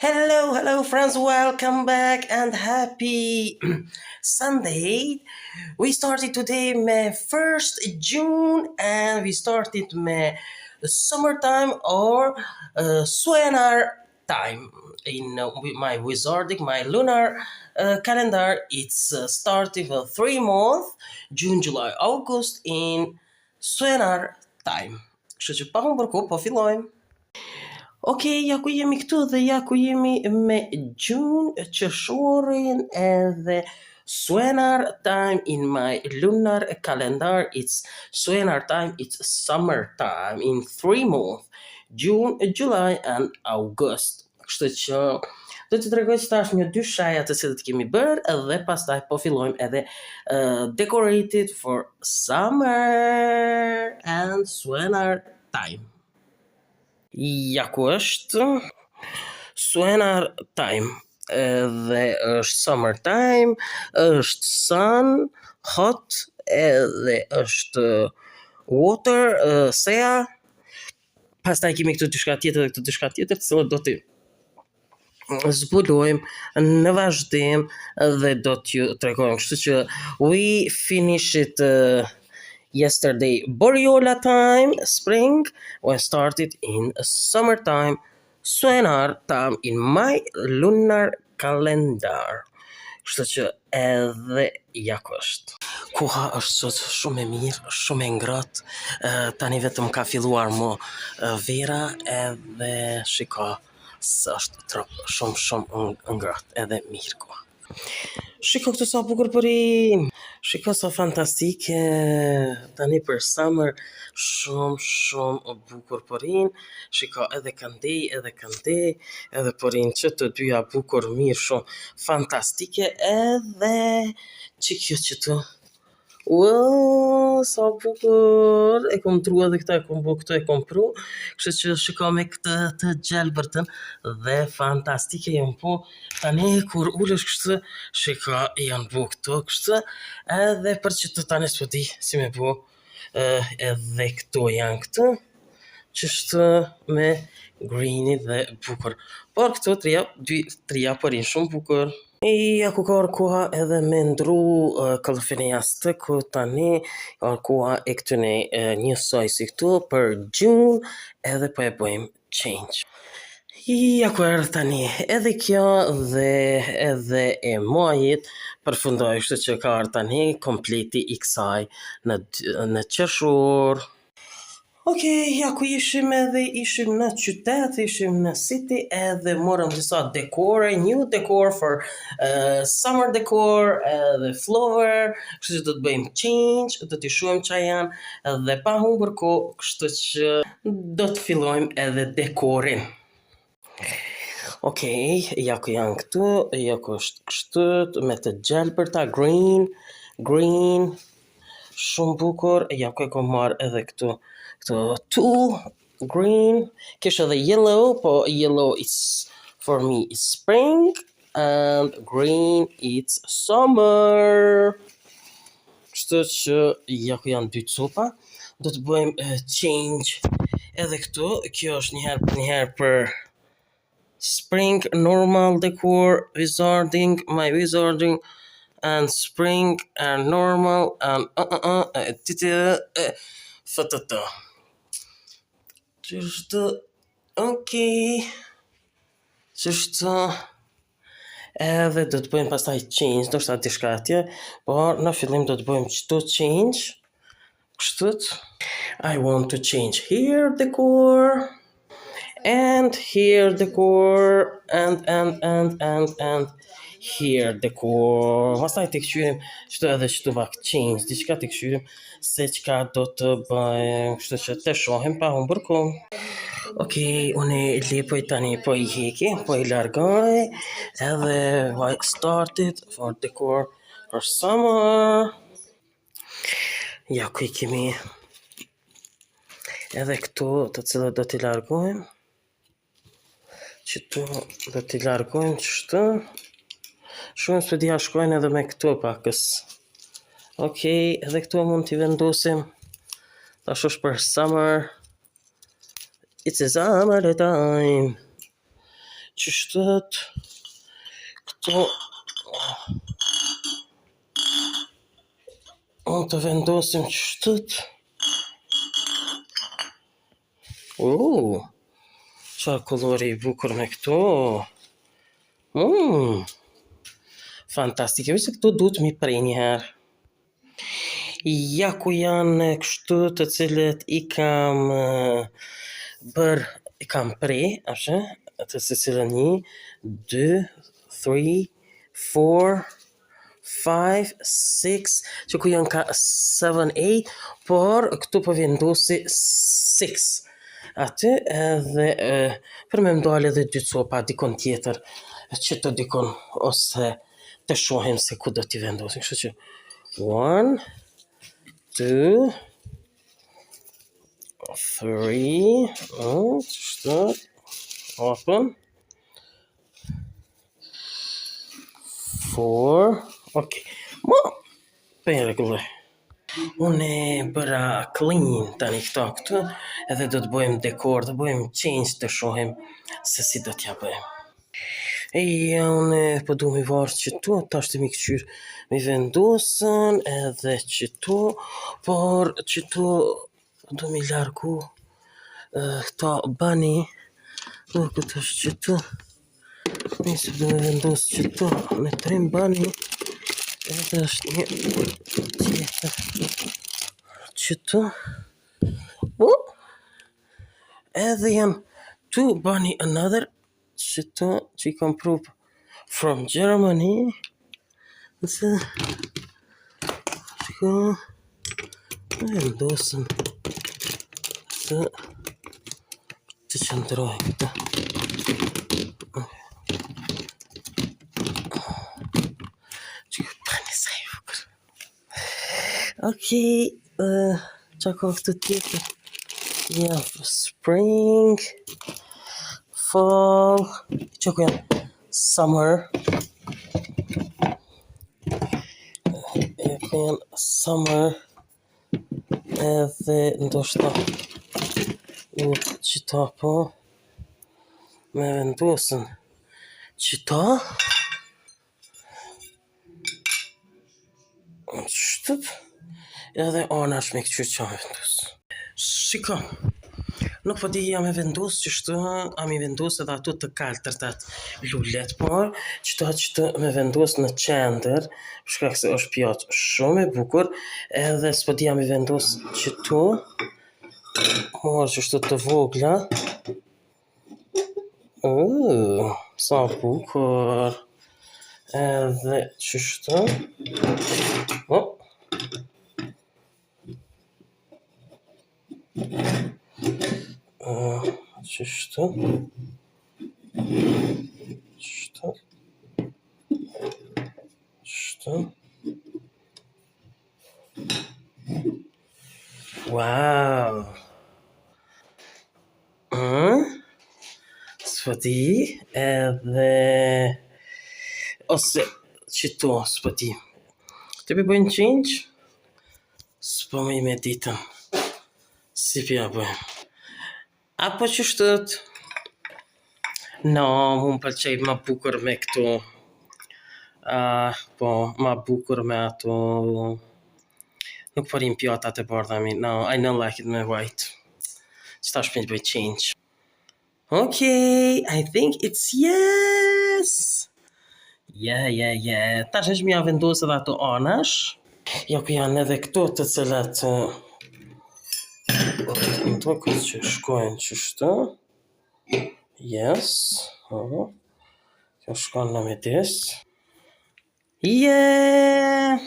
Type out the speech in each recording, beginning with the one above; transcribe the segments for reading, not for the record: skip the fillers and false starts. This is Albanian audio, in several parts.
Hello, friends. Welcome back and happy Sunday. We started today, May 1st June, and we started May the summertime or solar time. In my wizardic, my lunar calendar, it's starting for 3 months, June, July, August, in solar time. Kështu që pa humbur kohë, po fillojmë. Okej, ja ku jemi këtu dhe ja ku jemi me June qershorin edhe solar time in my lunar calendar. It's solar time, it's summertime in 3 months, June, July and August. Kështu që do të tregoj tash një dy shaja të cilët kemi bërë edhe pastaj po fillojmë edhe decorated for summer and solar time. Ja ku është solar time edhe është summer time, është sun, hot edhe është water, sea. Pastaj kemi këtu diçka tjetër dhe këtu diçka tjetër, të cilët do t'i zbulojmë në vazhdim dhe do t'ju tregojmë. Kështu që we finish it yesterday Boreola time, spring, when started in summertime, solar time in my lunar calendar. Kështu që edhe ja ku është. Koha është sot shumë e mirë, shumë e ngrohtë. Tani vetëm ka filluar mo vera edhe shiko se është trop shumë ngrohtë edhe mirë koha. Shiko këtë sa bukur përin. Shiko sa fantastike. Tani për summer shumë bukur përin. Shiko edhe këndej, edhe përin që të dyja bukur mirë, shumë fantastike edhe që kjo që të sa bukur, e kom tru edhe këta, e kom bu këto, e kom pru, kështu që shiko me këtë të gjelbërtën dhe fantastike janë po, tani kur ulesh kështu, shiko janë bu këto kështu, edhe për që të tani s'po di si me bu, edhe këto janë këtu, qështu me greeni dhe bukur, por këto trija përin shumë bukur. Ja ku ka koha edhe me ndru këllëfin e jastë ku tani ka koha e këtëne njësoj si këtu për June edhe po e bëjmë change. Ja ku erë tani edhe kjo dhe edhe e muajit përfundoj, kështu që ka erë tani kompleti i kësaj në qershor. Okej, ja ku ishim në qytet, ishim në city edhe morëm disa dekore, new decor for summer decor edhe flower, kështu që do të bëjmë change, do t'i shuajmë çfarë janë edhe pa humbur kohë, kështu që do të fillojmë edhe dekorin. Okej, ja ku janë këtu, ja ku është kështu me të gjelbërta, green, shumë bukur, ja ku e kom marrë edhe këtu two green, kish edhe yellow, po yellow is for me is spring and green it's summer. Kështu që ja ku janë dy copa, do të bëjmë change edhe këtu, kjo është njëherë për spring normal decor, my wizarding and spring and normal and fëtëtë. Qështu, okej, qështu, edhe do të bëjmë pastaj change, do shta diçka atje, por në fillim do të bëjmë qëto change, kështut, I want to change here decor, and here decor, and here decor. Pastaj të këshyrim qëto edhe qëto vak change, diçka të këshyrim se qka do të bëjmë, kështu që të shohim pa humbur kohë. Okej, unë lipoj tani po i heki, po i largoj, edhe I started for decor for summer. Ja ku i kemi edhe këtu të cilët do t'i largojmë, qëtu do t'i largojmë qështu, shumë së dhja shkojnë edhe me këtu pakës. Okej, edhe këtu mund t'i vendosim, tash është për summer, it's a summer time, Qështët këto unë të vendosim qështët. Qa kolori I bukur me këto. Fantastike, vëse këto duhet mi prej njëherë. Ja ku janë kështu të cilët I kam prej, të cilën 1, 2, 3, 4, 5, 6, që ku janë ka 7, 8, por këtu po vendosi 6. Aty edhe për me mdojnë edhe 2 copa dikon tjetër, që të dikon, ose të shohim se ku do t'i vendosim. Kështu që 1, 2, 3, open, 4, ok, ma, për rregulloj. Unë e bëra clean tani këtu, edhe do të bëjmë dekor, do bëjmë change të shohim se si do t'ja bëjmë. Ja, unë po du mi varë qëtu, ta është mi këqyr mi vendosën edhe qëtu, por qëtu du mi largu këta bani, këtë është qëtu, nisë du mi vendosë qëtu, me 3 bani, edhe është një tjetër qëtu, edhe janë 2 bunny another qëtu që I kam pru from Germany, nëse qëka vendosën se të qëndroj këta. Qëka pani sa I bukur. Okej, qa ka këtë tjetër? Ja, spring, fall, që ku janë? Summer. Ja ku janë summer, edhe ndoshta qita po, me vendosën qita, qështët, edhe anash me këqyr qa me vendosë. Shiko, nuk po di jam e vendos qështu, a mi vendos edhe ato të kaltërtat lullet, por qëta me vendos në qender, shkak se është pjatë shumë e bukur, edhe s'po di jam i vendos qëtu, morë qështu të vogla, sa bukur, edhe qështu, qështu, qështu, qështu, wow, s'po di, edhe, ose qëtu, s'po di, të pi bëjnë change, s'po me I me ditën, si pja bëjmë. Apo qështët? No, mu më pëlqej ma bukur me këtu. Po, ma bukur me ato. Nuk përim pjatat e bardha mi. No, I don't like it me white. Qëta është me të bëj change. Okay, I think it's yes! Yeah. Tash është mi a vendosë edhe ato anash. Ja ku janë edhe këto të cilat... Në to këtë që shkojnë qështu. Yes. Kjo shkojnë në midis. Yeah!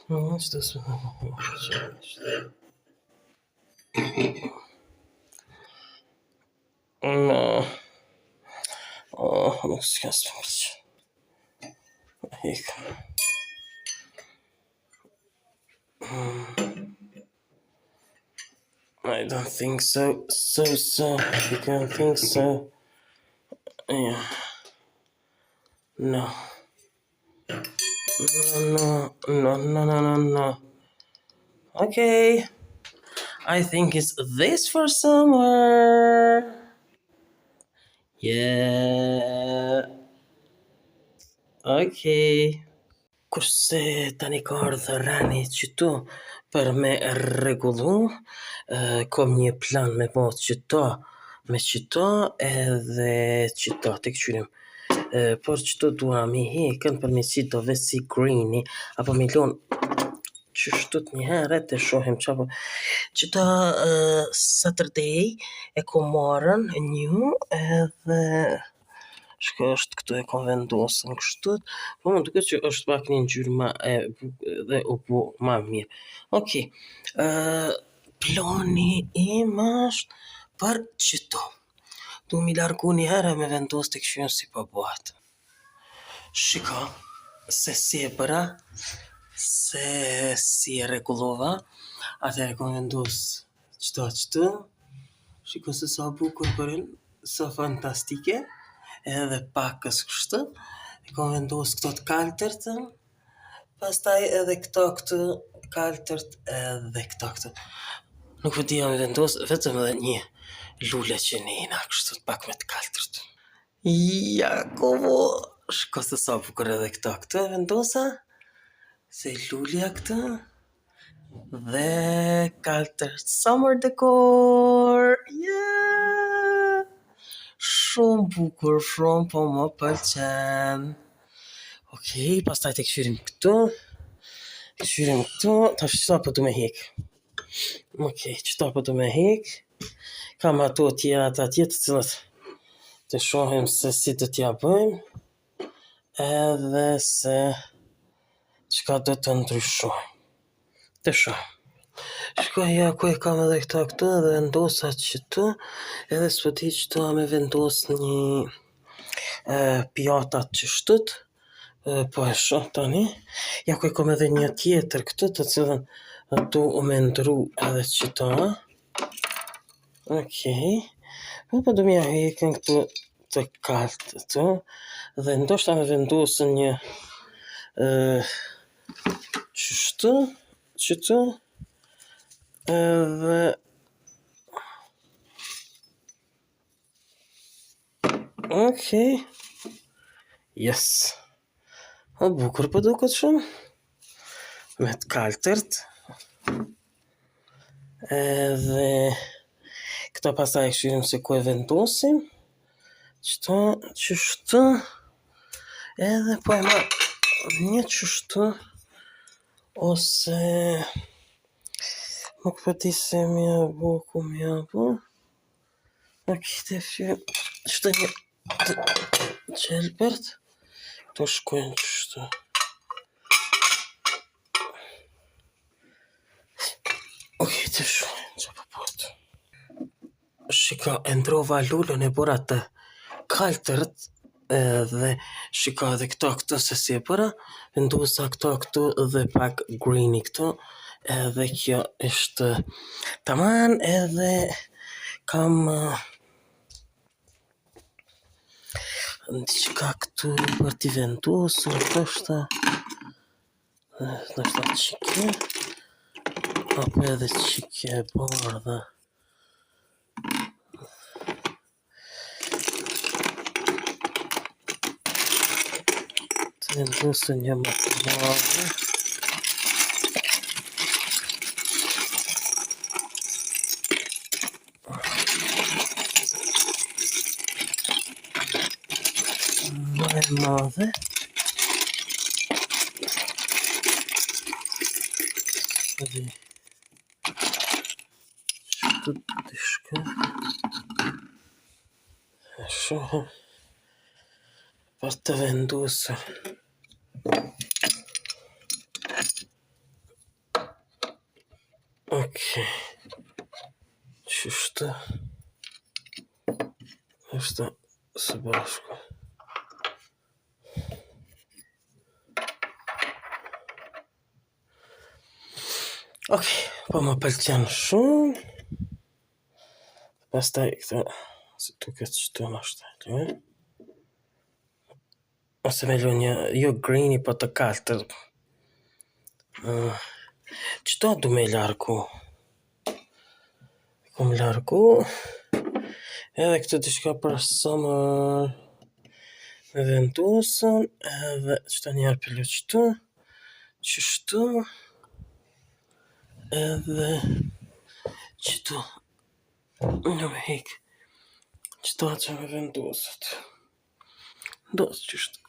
Qëtë së... No. Nuk s'ka së përqë. Hika. I don't think so. You can't think so. Yeah. No. Okay. I think it's this for summer. Yeah. Okej. Kurse tani ka ardhur rani qëtu për me rregullu, kom një plan me bo qëto, me qëto edhe qëto, të këqyrim. Por qëto dua mi hekën për me qito veç si greeni, apo me lon qështut një herët e shohim qapo. Qëto Saturday e ko marrën një edhe shko është këtu e kom vendosën kështu, po më duket që është pak një ngjyrë ma e dhe u bu ma mirë. Okej. Plani im është për qëto. Du mi largu një herë me vendos të këshyën si po bëhet. Shiko, se si e bëra, se si e rregullova, atë e kom vendos qëto. Shiko se sa bukur bërin, sa fantastike, edhe pakës kështu. E kom vendos këto të kaltërt, pastaj edhe këto këtu kaltërt edhe këto. Nuk po dia me vendos vetëm edhe një lule që nina kështu pak me të kaltërt. Jakovo, shko se sa bukur edhe këto e vendosa, se lulja këtu dhe kaltërt summer decor. Yeah! Shumë bukur, shumë po më pëlqen. Okej, pastaj të këshyrim këtu, tash qëta po du me hek. Okej, qëta po du me hek, kam ato tjera të atje të cilët të shohim se si do t'ja bëjmë, edhe se qka do të ndryshojmë. Të shohim. Shkoj ja ku e kam edhe këtu edhe vendosa qëtu, edhe s'po di qëto me vendos një pjatat qështut, po e shoh tani. Ja ku e kam edhe një tjetër këtu të cilën do me ndru edhe qëto. Okej. Po do m'ja hekën këtu të kaltë këtu, dhe ndoshta me vendosën një qështu, edhe okej. Yes. O bukur po duket shumë. Me të kaltërt. Edhe këto pastaj këshyrim se ku e vendosim. Qështu. Edhe po e marr një qështu, ose nuk po di se ku m'ja bu. Okej, të fjem qëto një të gjelbert, këto shkojnë qështu. Okej, të shohim që po bëhet. Shiko, e ndrova lulën e bura të kaltërt, dhe shiko edhe këto se si e bëra, vendosa këtu dhe pak greeni këtu, edhe kjo është taman, edhe kam diçka këtu për t'i vendosur, ndoshta qike, apo edhe qike e bardha. Të vendosën një më të madhe. Më e madhe. Edhe qëtu të shka. E shohëm për të vendosur. Okej. Qështu. është së bashku. Okej, po më pëlqen shumë. Pastaj këta, si duket qëtu në është, ose me lu një, jo greeni, po të kaltër. Qëto du me largu? Kom largu, Edhe këtë diçka për summer me vendosën, edhe qëta njerë për qëtu, qështu, edhe qëtu, në me hek, qëta që me vendosët, ndosë qështu,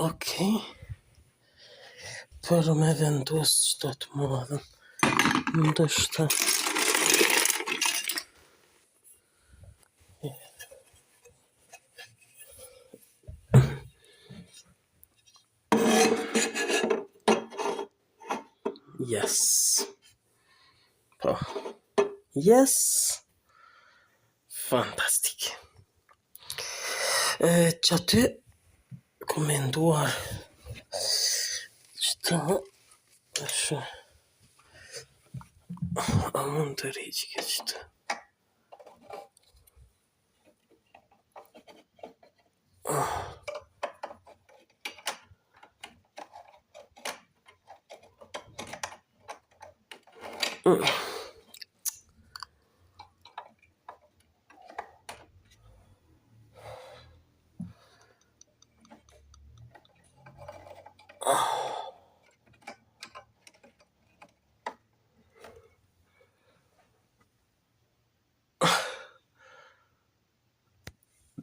okej, për me vendosë qëta të madhën, ndështë, yes. Po. Yes. Fantastik. Që aty komenduar qëta është a mund të rejqë qëta.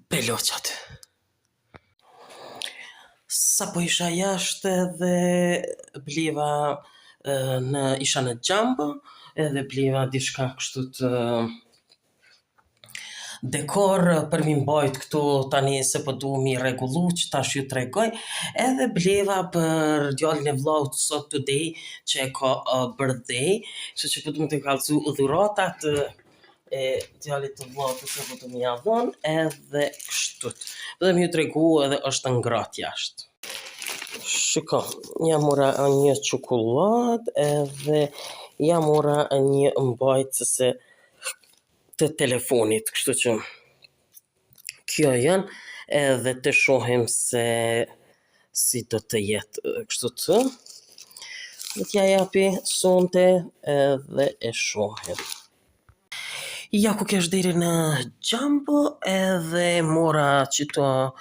Peloqat. Sa po isha jashtë edhe bliva isha në Jumbo edhe bliva diçka kështu të dekor për mi mbajt këtu tani se po du mi rregullu që tash ju tregoj, edhe bleva për djalin e vllaut sot today që e ka birthday, kështu që po du të kallëzu dhuratat e djalit të vllaut që po du mi ia dhon edhe kështu. Do më ju tregu edhe është ngrat jashtë. Shiko, ja mora një çokolad edhe ja mora një mbajtëse të telefonit, kështu që kjo janë, edhe të shohim se si do të jetë kështu të. Do t'ja japi sonte edhe e shohim. Ja ku kesh deri në Jumbo edhe mora qëto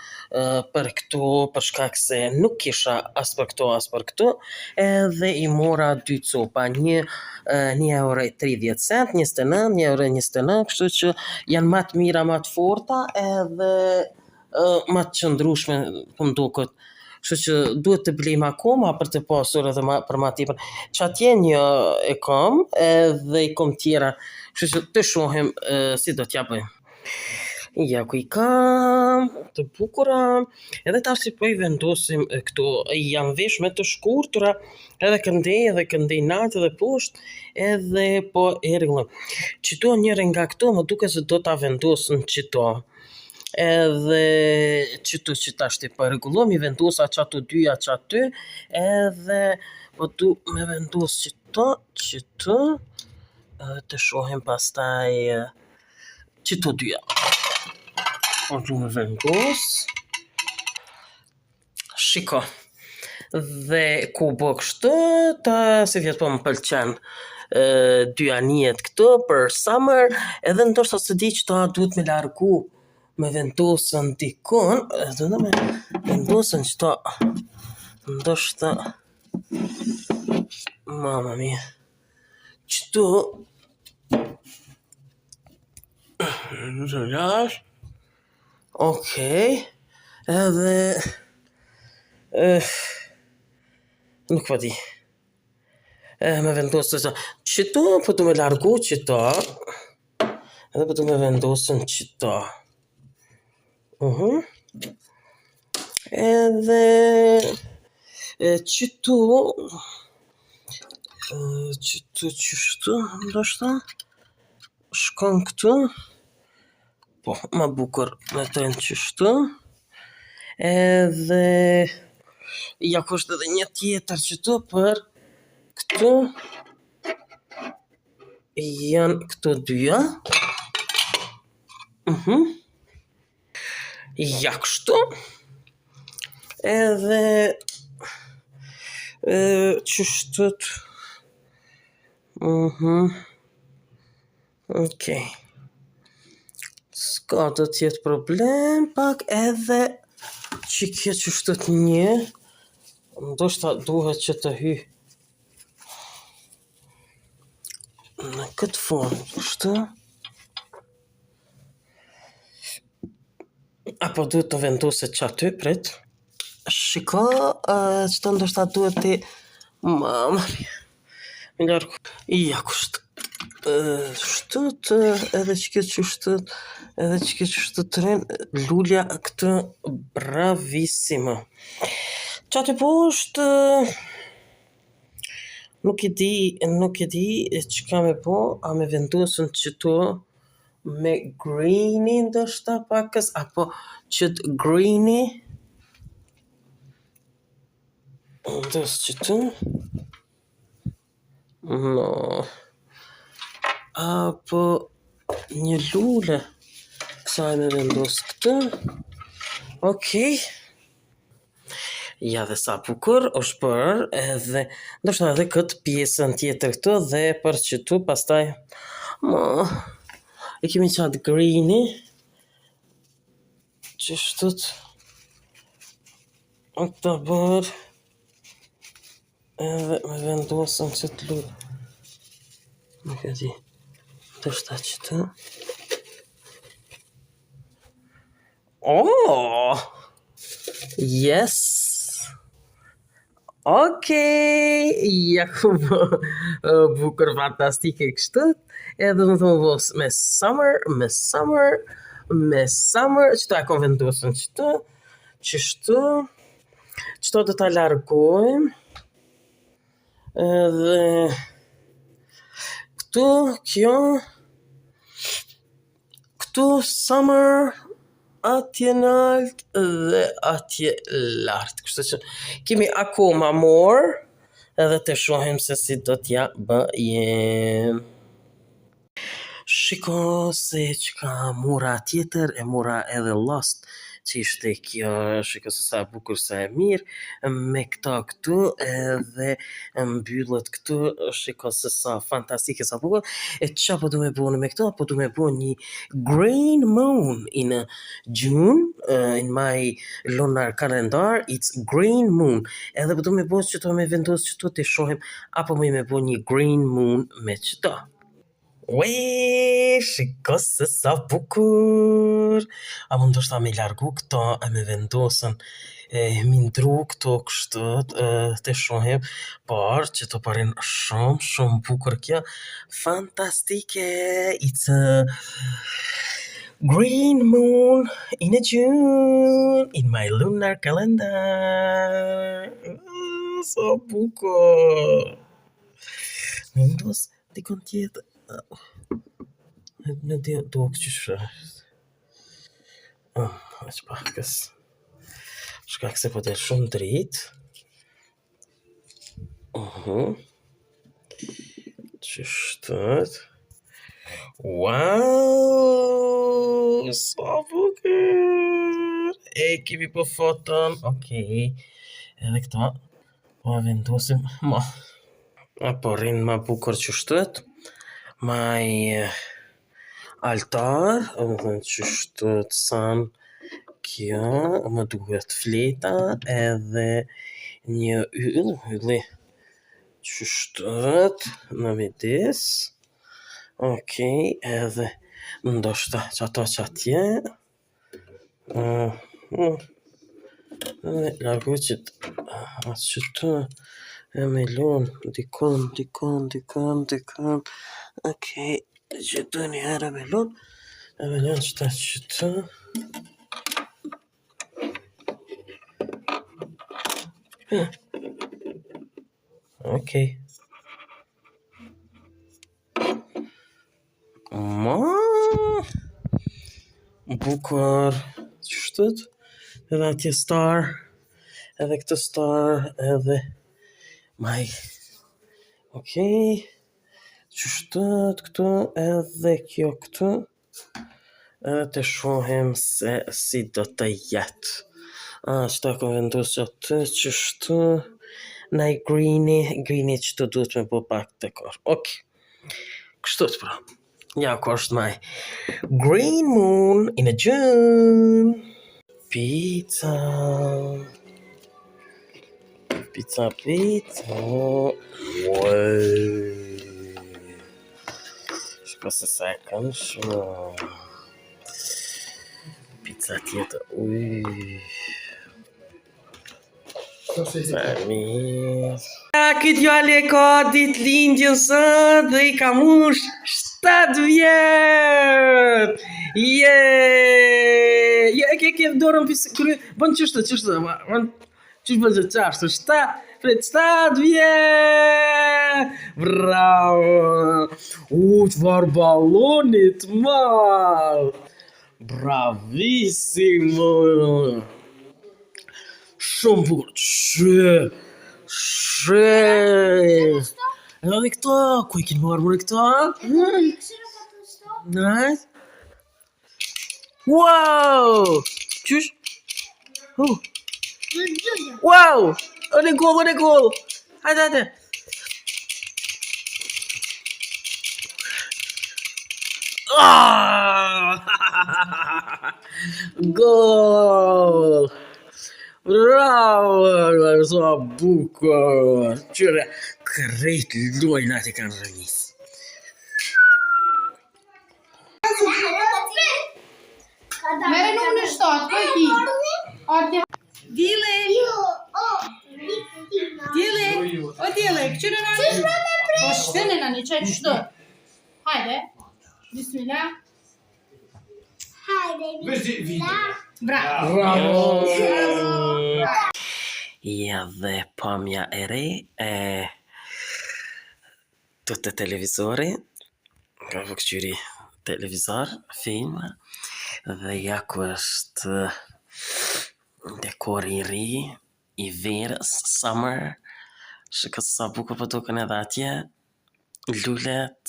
për këtu për shkak se nuk kisha as për këtu as për këtu, edhe i mora 2 copa, një €1.30, 29, €1.29, kështu që janë më të mira, më të forta edhe më të qëndrueshme po m'duket. Kështu që duhet të blejmë akoma për të pasur edhe për ma tepër. Që atje një e kam edhe i kam tjera, kështu që të shohim si do t'ja bëjmë. Ja ku i kam, të bukura, edhe tash si po i vendosim këtu, janë veshme të shkurtra, edhe këndej natë edhe poshtë, edhe po e rregulloj. Qëto njëre nga këto më duket se do ta vendosin qëto. Edhe qëtu që tash ti po rregulloj, mi vendosa qato dyja qaty, edhe po du me vendos qëto, të shohim pastaj qëto dyja. Po du me vendos. Shiko. Dhe ku bo kështu, ta si vjetë po më pëlqen dy anijet këtu për summer, edhe ndoshta se di që ta duhet me largu me vendosën dikun, edhe me vendosën qëta, ndoshta, mama mia, qëtu, zërash, okej, edhe, nuk po di, me vendosë të qëto, po du me largu qëta, edhe po du me vendosën qëta. Edhe qëtu qështu ndoshta shkon këtu, po ma bukur me të qështu, edhe ja ku është edhe një tjetër qëtu për këtu, janë këto dyja, ja kështu, edhe qështët, okej, S'ka do t'jetë problem, pak edhe që kje që shtët një, ndoshta duhet që të hy në këtë formë, kështu. Apo duhet të vendoset që aty, prit. Shiko, qëto ndoshta duhet ti... Mama mia, më largu. Ja, kështë. Shtët, edhe që këtë që shtët, edhe që këtë që shtët të rinë, lulja këtë bravissima. Qa të poshtë, nuk e di që ka me po, a me vendosën që to me greeni ndoshta pakës, apo që të greeni, ndosë që të, no, apo një lule, kësaj me vendosë këtë, okej. Ja dhe sa bukur është bërë edhe ndoshta edhe këtë pjesën tjetër këtu dhe për që tu pastaj e kemi qatë greeni që shtët të bërë edhe me vendosën që të lullë nuk e di ndoshta që të yes. Okej, ja ku bukur fantastike kështu. Edhe më thonë vos me summer, që ta kom vendosën qështu, qëto do ta largojmë, edhe këtu summer, atje nalt dhe atje lart. Kështu që kemi akoma morë edhe të shohim se si do t'ja bëjem. Shiko se që ka mura tjetër, e mura edhe Lost, që ishte kjo, shiko se sa bukur sa e mirë, me këta këtu edhe mbyllët këtu, shiko se sa fantastike sa bukur, e qa po du me bo me këtu, po du me bo një green moon in June, in my lunar calendar, it's green moon, edhe po du me bo që to me vendos që to të shohim, apo me bo një green moon me qëta. Ue, shiko se sa bukur. A më ndoshta me largu këto e me vendosën mi ndru këto kështu të shohim, por që të parin shumë bukur kjo. Fantastike. It's a green moon in a June in my lunar calendar. Sa bukur. Vendos dikon tjetër. Në do që shërë. Aq pakës. Shkak se po del shumë dritë. Që shtët. Wow! Sa bukur! E kemi po foton. Okej. Edhe këta. Po vendosim. Apo rinë ma bukur që shtët. My altar, më thënë që shtët san kjo, më duhet fleta edhe një ylli që shtët në midis. Okej, edhe ndoshta që ato që atje. Largu që atë që të e me lonë dikon. Okej, që të një herë me lonë që ta që të. Okej. Bukur, që shtët, edhe atje star, edhe këtë star, edhe maj. Okej. Që shtët këtu edhe kjo këtu edhe të shohim se si do të jetë. Që ta kom vendos që atë që shtu na i greeni që të duhet me bo pak dekor. Ok, kështu të pra. Ja, kost mij. Green moon in a June. Pizza. Pizza, pizza. Wow. Shko se sa e kam shumë. Pizza tjetër. Uj. Sa mirë. Këtë jale ka ditë lindjen sot dhe I kam ush 7 vjet. Je. Je ke dorën pis kry. Bën çështë. Bën çish bën çështë. 7 vjet. Bravo. Çfarë ballonit mal. Bravissimo. Shumë bukur. Edhe dhe këto, ku I kinë marrë mërë këto? Nice. Wow! Qysh? Wow! Ode gol! Hajde. Gol! Bravo, sa bukur. Qyre, krejt lojnë atë kanë rënis. Mere numër 7, po ti. Dile. O dile, këqyre nani? Po shvene nani, qaj qështu? Hajde. Bismillah. Bravo. Ja dhe pamja e re të të televizori. Ka këqyri televizor, film. Dhe ja ku është dekori I ri I verës, summer. Shikoj sa bukur po duken edhe atje. Lulet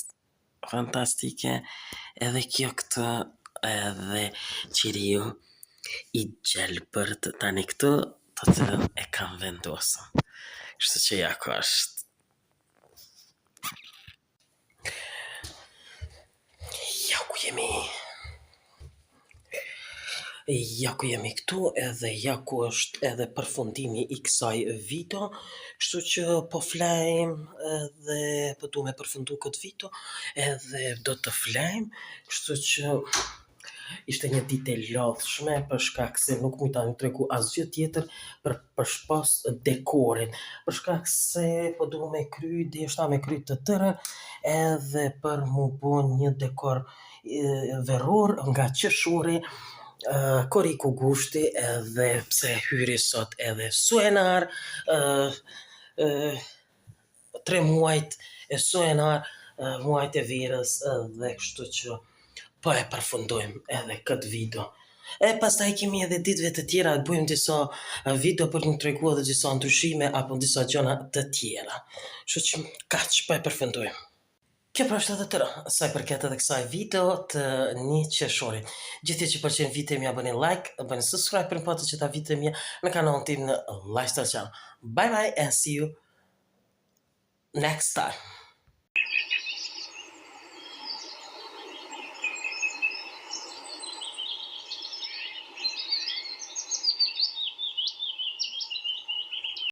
fantastike. Edhe kjo këtë edhe qiriu I gjelbërt tani këtu të cilën e kam vendosur. Kështu që ja ku është. Ja ku jemi këtu edhe ja ku është edhe përfundimi I kësaj video. Kështu që po flajm edhe po du me përfundu këtë video edhe do të flajm. Kështu që ishte një ditë e lodhshme për shkak se nuk mund ta tregu asgjë tjetër për shpas dekorin. Për shkak se po du me kry, deshta me kry të tërën edhe për mu bo një dekor veror nga qeshori. Koriku gushti edhe pse hyri sot edhe suenar 3 muajt e suenar muajt e verës dhe kështu që po e përfundojmë edhe këtë video. E pastaj kemi edhe ditëve të tjera, bëjmë disa video për të treguar edhe disa ndryshime apo disa gjëra të tjera. Kështu që kaq po e përfundojmë. Kjo pra është edhe tëra, sa I përket edhe kësaj video të 1 qershorit. Gjithë që pëlqen videon mja bëni like, bëni subscribe për më që ta videon mja në kanalin tim në Lifestyle Channel. Bye and see you next time.